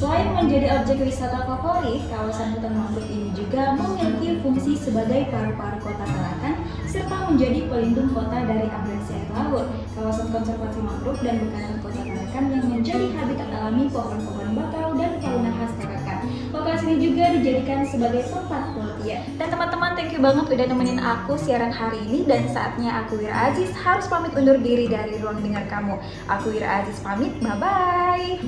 Selain menjadi objek wisata favorit, kawasan hutan mangrove ini juga memiliki fungsi sebagai paru-paru kota Tarakan serta menjadi pelindung kota dari abrasi air laut. Kawasan konservasi mangrove dan bekantan kota Tarakan yang menjadi habitat alami pohon-pohon bakau dan fauna khas Tarakan. Lokasi ini juga dijadikan sebagai tempat pelatihan. Dan teman-teman, thank you banget udah nemenin aku siaran hari ini, dan saatnya aku Wira Aziz harus pamit undur diri dari ruang dengar kamu. Aku Wira Aziz pamit, bye-bye.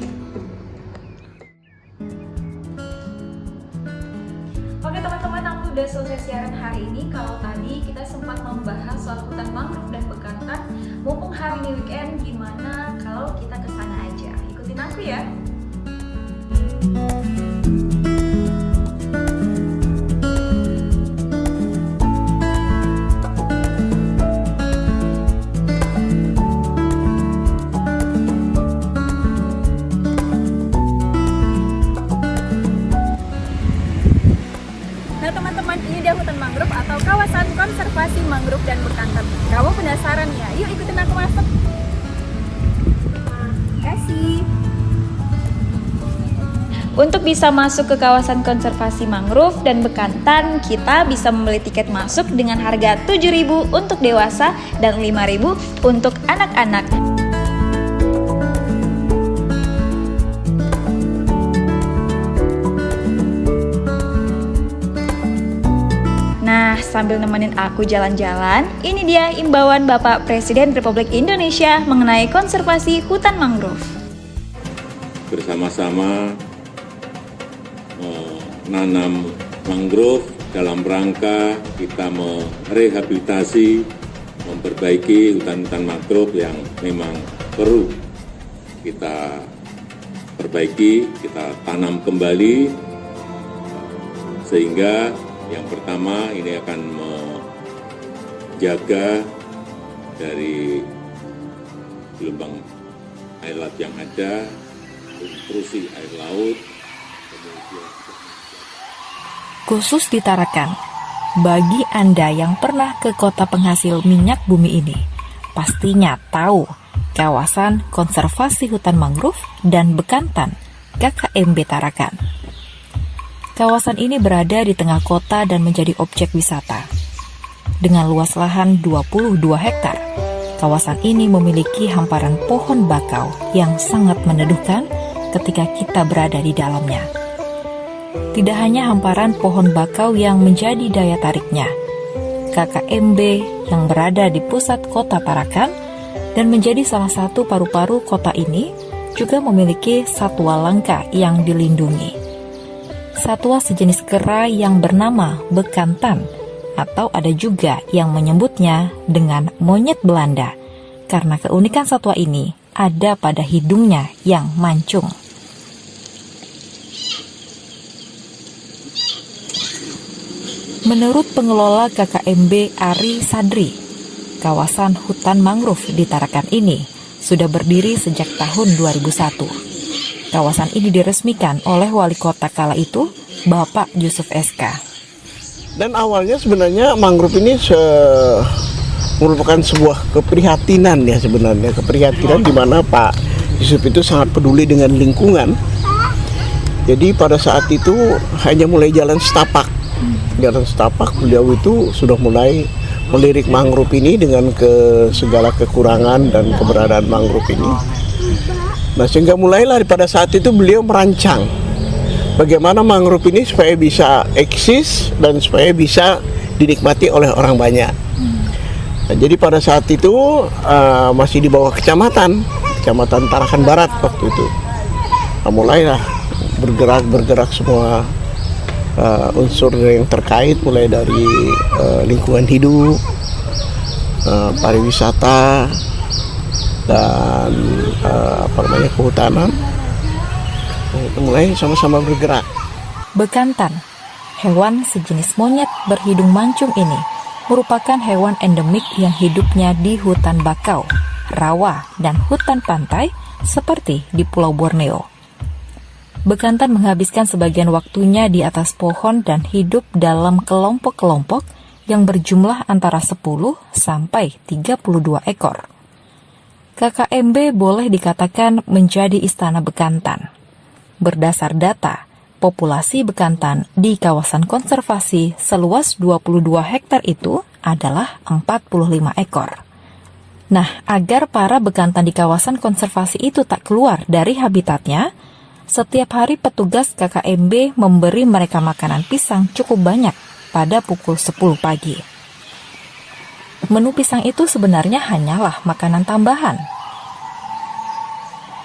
Oke teman-teman, aku udah selesai siaran hari ini. Kalau tadi kita sempat membahas soal hutan mangrove dan bekantan, mumpung hari ini weekend, gimana kalau kita ke sana aja? Ikutin aku ya. Nah teman-teman, ini dia hutan mangrove atau kawasan konservasi mangrove dan bekantan. Kamu penasaran ya? Yuk ikutin aku masuk. Kasih. Untuk bisa masuk ke kawasan konservasi mangrove dan bekantan, kita bisa membeli tiket masuk dengan harga 7.000 untuk dewasa dan 5.000 untuk anak-anak. Nah, sambil nemenin aku jalan-jalan, ini dia imbauan Bapak Presiden Republik Indonesia mengenai konservasi hutan mangrove. Bersama-sama menanam mangrove dalam rangka kita merehabilitasi, memperbaiki hutan-hutan mangrove yang memang perlu kita perbaiki, kita tanam kembali, sehingga yang pertama ini akan menjaga dari gelombang air laut yang ada, intrusi air laut. Khusus di Tarakan, bagi Anda yang pernah ke kota penghasil minyak bumi ini, pastinya tahu kawasan konservasi hutan mangrove dan bekantan KKMB Tarakan. Kawasan ini berada di tengah kota dan menjadi objek wisata. Dengan luas lahan 22 hektar, kawasan ini memiliki hamparan pohon bakau yang sangat meneduhkan ketika kita berada di dalamnya. Tidak hanya hamparan pohon bakau yang menjadi daya tariknya, KKMB yang berada di pusat kota Tarakan dan menjadi salah satu paru-paru kota ini juga memiliki satwa langka yang dilindungi. Satwa sejenis kera yang bernama bekantan, atau ada juga yang menyebutnya dengan monyet Belanda, karena keunikan satwa ini ada pada hidungnya yang mancung. Menurut pengelola KKMB Ari Sadri, kawasan hutan mangrove di Tarakan ini sudah berdiri sejak tahun 2001. Kawasan ini diresmikan oleh wali kota kala itu, Bapak Yusuf SK. Dan awalnya sebenarnya mangrove ini merupakan sebuah keprihatinan ya sebenarnya. Keprihatinan di mana Pak Yusuf itu sangat peduli dengan lingkungan. Jadi pada saat itu hanya mulai jalan setapak. Jalan setapak beliau itu sudah mulai melirik mangrove ini dengan segala kekurangan dan keberadaan mangrove ini. Nah, sehingga mulailah pada saat itu beliau merancang bagaimana mangrove ini supaya bisa eksis dan supaya bisa dinikmati oleh orang banyak. Nah, jadi pada saat itu masih di bawah kecamatan Tarakan Barat waktu itu. Nah, mulailah bergerak semua unsur yang terkait, mulai dari lingkungan hidup, pariwisata, dan kehutanan. Itu mulai sama-sama bergerak. Bekantan, hewan sejenis monyet berhidung mancung ini merupakan hewan endemik yang hidupnya di hutan bakau, rawa, dan hutan pantai seperti di Pulau Borneo. Bekantan menghabiskan sebagian waktunya di atas pohon dan hidup dalam kelompok-kelompok yang berjumlah antara 10 sampai 32 ekor. KKMB boleh dikatakan menjadi istana bekantan. berdasar data, populasi bekantan di kawasan konservasi seluas 22 hektar itu adalah 45 ekor. Nah, agar para bekantan di kawasan konservasi itu tak keluar dari habitatnya, setiap hari petugas KKMB memberi mereka makanan pisang cukup banyak pada pukul 10 pagi. Menu pisang itu sebenarnya hanyalah makanan tambahan.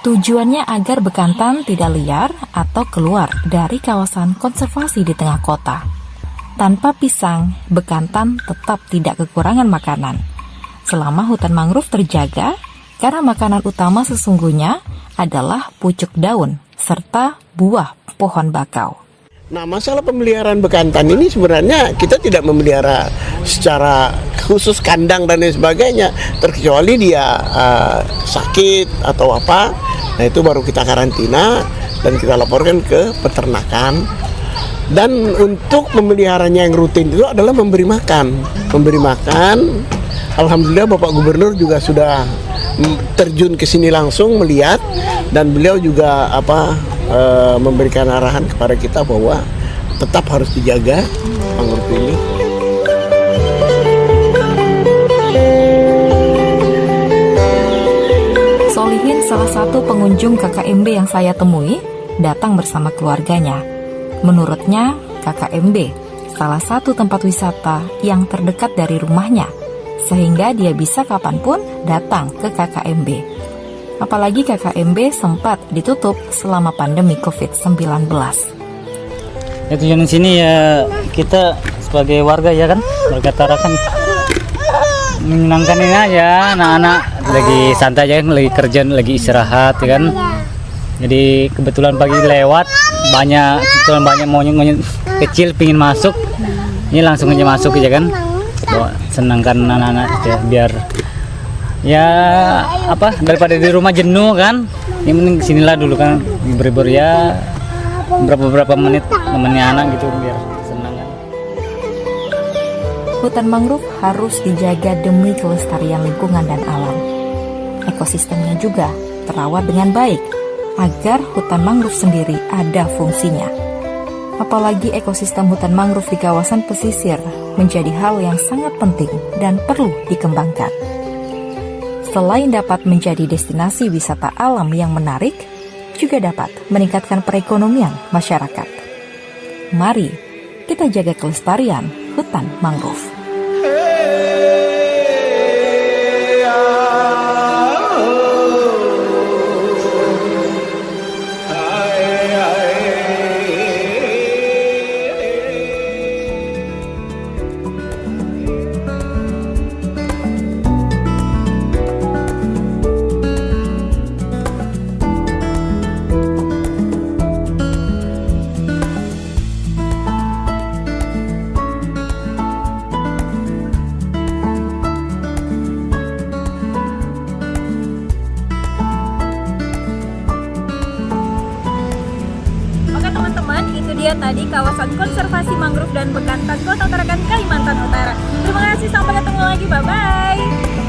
Tujuannya agar bekantan tidak liar atau keluar dari kawasan konservasi di tengah kota. Tanpa pisang, bekantan tetap tidak kekurangan makanan. Selama hutan mangrove terjaga, karena makanan utama sesungguhnya adalah pucuk daun serta buah pohon bakau. Nah, masalah pemeliharaan bekantan ini sebenarnya kita tidak memelihara secara khusus kandang dan lain sebagainya, terkecuali dia sakit atau apa. Nah, itu baru kita karantina dan kita laporkan ke peternakan. Dan untuk memeliharanya yang rutin itu adalah memberi makan. Memberi makan. Alhamdulillah Bapak Gubernur juga sudah terjun ke sini langsung melihat, dan beliau juga memberikan arahan kepada kita bahwa tetap harus dijaga mangrove ini. Solihin, salah satu pengunjung KKMB yang saya temui, datang bersama keluarganya. Menurutnya, KKMB salah satu tempat wisata yang terdekat dari rumahnya, sehingga dia bisa kapanpun datang ke KKMB. Apalagi KKMB sempat ditutup selama pandemi COVID-19. Ya, tujuan di sini ya kita sebagai warga ya kan, warga Tarakan menyenangkan ini aja, anak-anak lagi santai aja kan, lagi kerja, lagi istirahat ya kan. Jadi kebetulan pagi lewat banyak monyet kecil pingin masuk, ini langsung aja masuk aja kan. Senangkan anak-anak ya, biar ya daripada di rumah jenuh kan, ini mending sinilah dulu kan, berber ya beberapa menit temennya anak gitu biar senang kan. Hutan mangrove harus dijaga demi kelestarian lingkungan dan alam. Ekosistemnya juga terawat dengan baik agar hutan mangrove sendiri ada fungsinya. Apalagi ekosistem hutan mangrove di kawasan pesisir menjadi hal yang sangat penting dan perlu dikembangkan. Selain dapat menjadi destinasi wisata alam yang menarik, juga dapat meningkatkan perekonomian masyarakat. Mari kita jaga kelestarian hutan mangrove. Tadi kawasan konservasi mangrove dan bekantan Kota Tarakan, Kalimantan Utara. Terima kasih, sampai ketemu lagi, bye-bye.